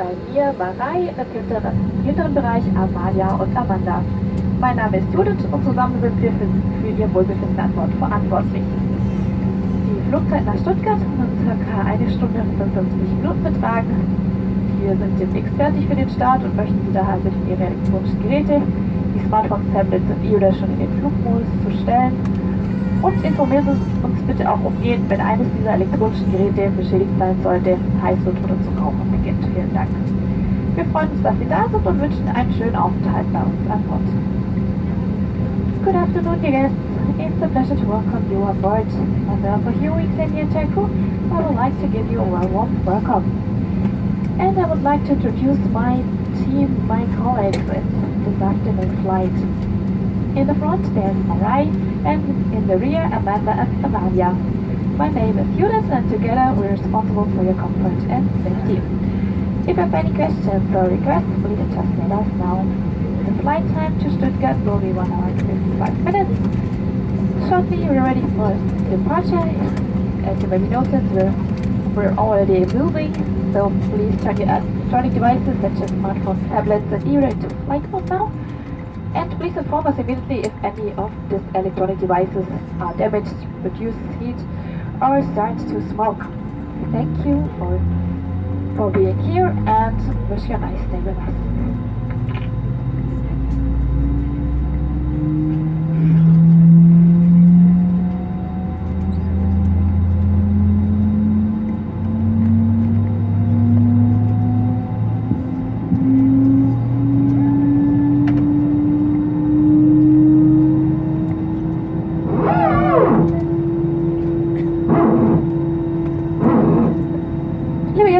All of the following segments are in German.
bei mir Marei, im hinteren Bereich Amalia und Amanda. Mein Name ist Judith und zusammen sind wir für Ihr Wohlbefinden an Bord verantwortlich. Die Flugzeit nach Stuttgart wird ca. 1 Stunde und 55 Minuten betragen. Wir sind demnächst fertig für den Start und möchten Sie daher bitten, Ihre elektronischen Geräte, die Smartphones, Tablets und E-Reader schon in den Flugmodus zu stellen. Und informieren Sie uns bitte auch umgehend, wenn eines dieser elektronischen Geräte beschädigt sein sollte, heiß wird oder zu rauchen beginnt. Vielen Dank. Wir freuen uns, dass Sie da sind und wünschen einen schönen Aufenthalt bei uns an Bord. Good afternoon, dear guests. It's a pleasure to welcome you on board. On behalf of Eurowings A320 crew, I would like to give you a warm welcome. And I would like to introduce my team, my colleagues in this afternoon flight. In the front there's Marai, and in the rear Amanda and Amalia. My name is Judith, and together we're responsible for your comfort and safety. If you have any questions or requests, please just let us know. The flight time to Stuttgart will be 1 hour and 55 minutes. Shortly we're ready for departure. As you maybe noticed, we're already moving, so please turn your electronic devices such as smartphones, tablets and e-reader to flight mode now. And please inform us immediately if any of these electronic devices are damaged, produce heat, or start to smoke. Thank you for being here and wish you a nice day with us.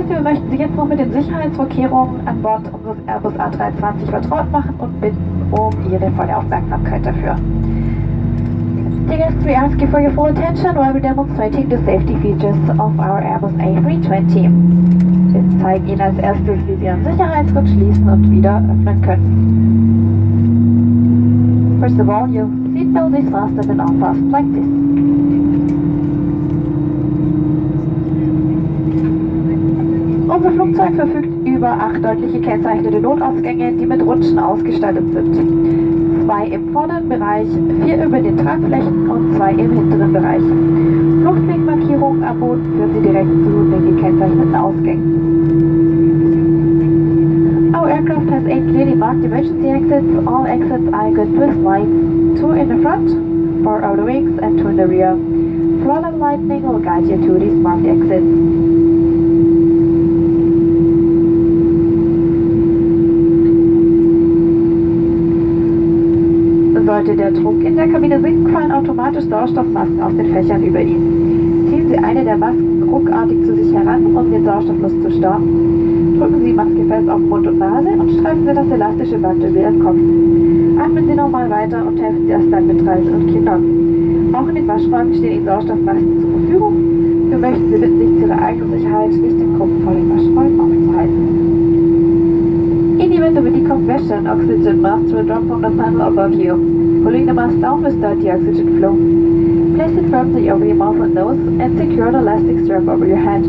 Wir möchten Sie jetzt noch mit den Sicherheitsvorkehrungen an Bord unseres Airbus A320 vertraut machen und bitten um Ihre volle Aufmerksamkeit dafür. Dear guests, we ask you for your full attention while we're demonstrating the safety features of our Airbus A320. Wir zeigen Ihnen als erstes, wie Sie Ihren Sicherheitsgurt schließen und wieder öffnen können. First of all, your seatbelt is fastened and unfastened like this. Unser Flugzeug verfügt über 8 deutlich gekennzeichnete Notausgänge, die mit Rutschen ausgestattet sind. 2 im vorderen Bereich, 4 über den Tragflächen und 2 im hinteren Bereich. Fluchtwegmarkierungen am Boden führen Sie direkt zu den gekennzeichneten Ausgängen. Our aircraft has 8 clearly marked emergency exits. All exits are equipped with lights, 2 in the front, 4 outer wings and 2 in the rear. Flood lightning will guide you to these marked exits. Sollte der Druck in der Kabine sinken, fallen automatisch Sauerstoffmasken aus den Fächern über ihn. Ziehen Sie eine der Masken ruckartig zu sich heran, um den Sauerstofffluss zu stoppen. Drücken Sie die Maske fest auf Mund und Nase und streifen Sie das elastische Band über Ihren Kopf. Atmen Sie nochmal weiter und helfen Sie erst dann mit Reisen und Kindern. Auch in den Waschräumen stehen Ihnen Sauerstoffmasken zur Verfügung. Wir möchten Sie bitten, sich zu Ihrer eigenen Sicherheit nicht in Gruppen vor den Waschräumen aufzuhalten. In the event of a decompression, oxygen masks will drop from the panel above you. Pulling the mask down will start the oxygen flow. Place it firmly over your mouth and nose and secure the elastic strap over your head.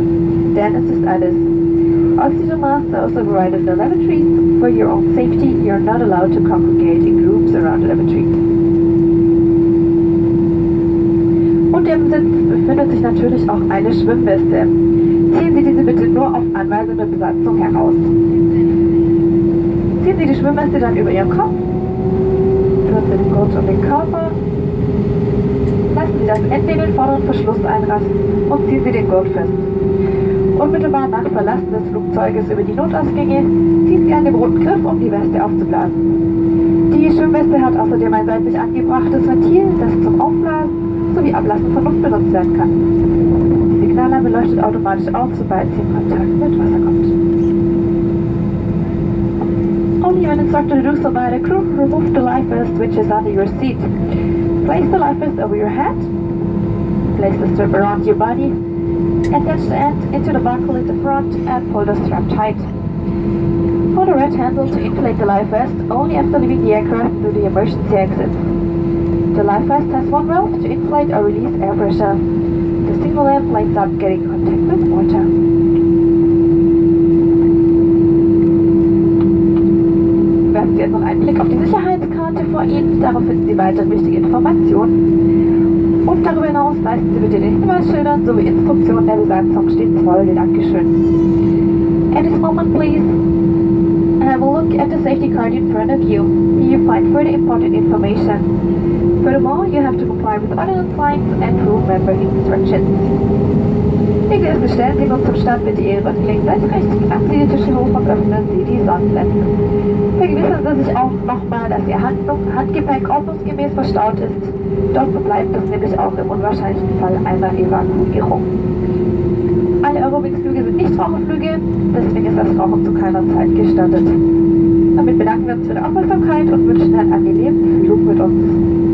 Then assist others. Oxygen masks are also provided in the lavatories. For your own safety, you are not allowed to congregate in groups around the lavatory. Unter dem Sitz befindet sich natürlich auch eine Schwimmweste. Ziehen Sie diese bitte nur auf Anweisung der Besatzung heraus. Ziehen Sie die Schwimmweste dann über Ihren Kopf. Führen Sie den Gurt um den Körper. Lassen Sie das Ende in den vorderen Verschluss einrasten und ziehen Sie den Gurt fest. Unmittelbar nach Verlassen des Flugzeuges über die Notausgänge ziehen Sie an dem roten Griff, um die Weste aufzublasen. Die Schwimmweste hat außerdem ein seitlich angebrachtes Ventil, das zum Aufblasen sowie Ablassen von Luft benutzt werden kann. Die Signallampe leuchtet automatisch auf, sobald sie in Kontakt mit Wasser kommt. Only when instructed to do so by the crew, remove the life vest which is under your seat. Place the life vest over your head. Place the strap around your body. Attach the end into the buckle in the front and pull the strap tight. Pull the red handle to inflate the life vest only after leaving the aircraft through the emergency exit. The life vest has 1 valve to inflate or release air pressure. The signal lamp lights up getting in contact with water. vor Ihnen. Darauf finden Sie weitere wichtige Informationen. Und darüber hinaus leisten Sie bitte den Hinweisschildern sowie Instruktionen der Besatzung stets Folge. Dankeschön. At this moment, please have a look at the safety card in front of you. Here you find further important information. Furthermore, you have to comply with ordnance signs and crew member instructions. Wie geöffnet, stellen Sie nun zum Start bitte Ihre Rückenlehnen senkrecht, klappen Sie die Tische hoch und öffnen Sie die Sonnenblenden. Vergewissern Sie sich auch nochmal, dass Ihr Handgepäck ordnungsgemäß verstaut ist. Dort bleibt es nämlich auch im unwahrscheinlichen Fall einer Evakuierung. Alle Eurowings-Flüge sind Nichtraucherflüge, deswegen ist das Rauchen zu keiner Zeit gestattet. Damit bedanken wir uns für die Aufmerksamkeit und wünschen einen angenehmen Flug mit uns.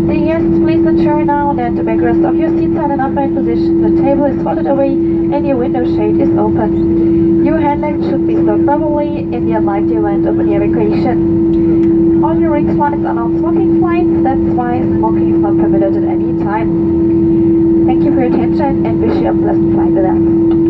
Dear guests, please ensure now that the backrest of your seats are in an upright position, the table is folded away, and your window shade is open. Your handbags should be stowed properly in the unlikely event of an evacuation. All your ring flights are not smoking flights, that's why smoking is not permitted at any time. Thank you for your attention and wish you a pleasant flight with us.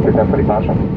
prepare for departure.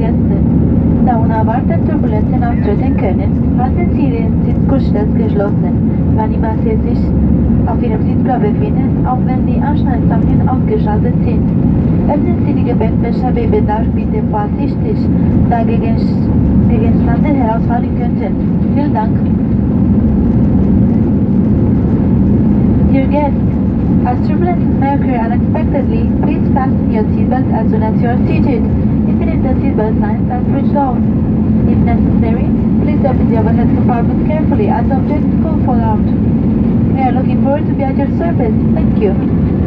Gäste. Da unerwartet Turbulenzen auftreten können, halten Sie Ihren Sitzgurtschlitz geschlossen, wann immer Sie sich auf Ihrem Sitzplatz befinden, auch wenn die Anschnallzapfen ausgeschaltet sind. Öffnen Sie die Gepäckfächer bei Bedarf bitte vorsichtig, da Gegenstände herausfallen könnten. Vielen Dank. Dear guests, as turbulences may occur unexpectedly, please fasten your seatbelt as soon as you are seated, even if the seatbelt signs are switched off. If necessary, please open the overhead compartment carefully as objects could fall out. We are looking forward to be at your service. Thank you.